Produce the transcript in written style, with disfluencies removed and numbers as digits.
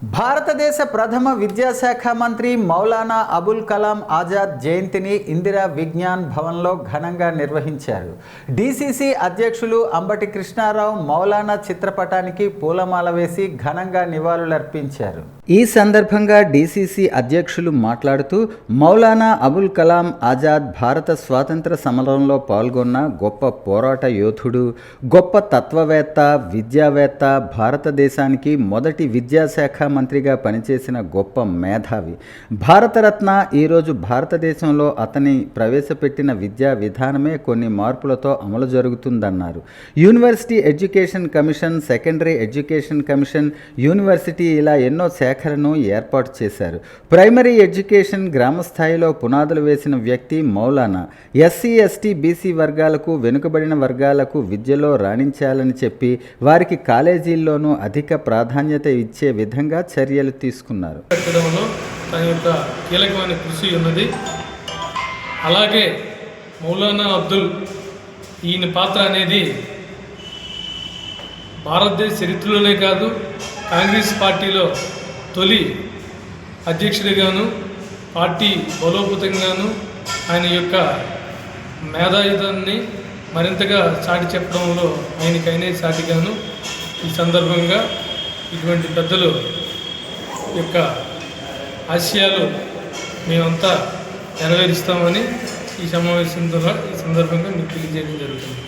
భారతదేశ ప్రథమ విద్యాశాఖ మంత్రి మౌలానా అబుల్ కలాం ఆజాద్ జయంతిని ఇందిరా విజ్ఞాన్ భవన్లో ఘనంగా నిర్వహించారు. డీసీసీ అధ్యక్షులు అంబటి కృష్ణారావు మౌలానా చిత్రపటానికి పూలమాల వేసి ఘనంగా నివాళులర్పించారు. ఈ సందర్భంగా డీసీసీ అధ్యక్షులు మాట్లాడుతూ మౌలానా అబుల్ కలాం ఆజాద్ భారత స్వాతంత్ర సమరంలో పాల్గొన్న గొప్ప పోరాట యోధుడు, గొప్ప తత్వవేత్త, విద్యావేత్త, భారతదేశానికి మొదటి విద్యాశాఖ మంత్రిగా పనిచేసిన గొప్ప మేధావి. భారతరత్న ఈరోజు భారతదేశంలో అతని ప్రవేశపెట్టిన విద్యా విధానమే కొన్ని మార్పులతో అమలు జరుగుతుందన్నారు. University education commission, secondary education commission, university ఇలా ఎన్నో శాఖలను ఏర్పాటు చేశారు. ప్రైమరీ ఎడ్యుకేషన్ గ్రామ స్థాయిలో పునాదులు వేసిన వ్యక్తి మౌలానా. ఎస్సీ, ఎస్టీ, బీసీ వర్గాలకు, వెనుకబడిన వర్గాలకు విద్యలో రాణించాలని చెప్పి వారికి కాలేజీల్లోనూ అధిక ప్రాధాన్యత ఇచ్చే విధంగా చర్యలు తీసుకున్నారు. తన యొక్క కీలకమైన కృషి ఉన్నది. అలాగే మౌలానా అబ్దుల్ ఈయన పాత్ర అనేది భారతదేశ చరిత్రలోనే కాదు, కాంగ్రెస్ పార్టీలో తొలి అధ్యక్షుడిగాను, పార్టీ బలోపేతంగాను ఆయన యొక్క మేధాయుధాన్ని మరింతగా చాటి చెప్పడంలో ఆయనకైనా సాటిగాను ఈ సందర్భంగా ఇటువంటి పెద్దలు యొక్క ఆశయాలు మేమంతా నెరవేరుస్తామని ఈ సందర్భంగా మీకు తెలియజేయడం జరుగుతుంది.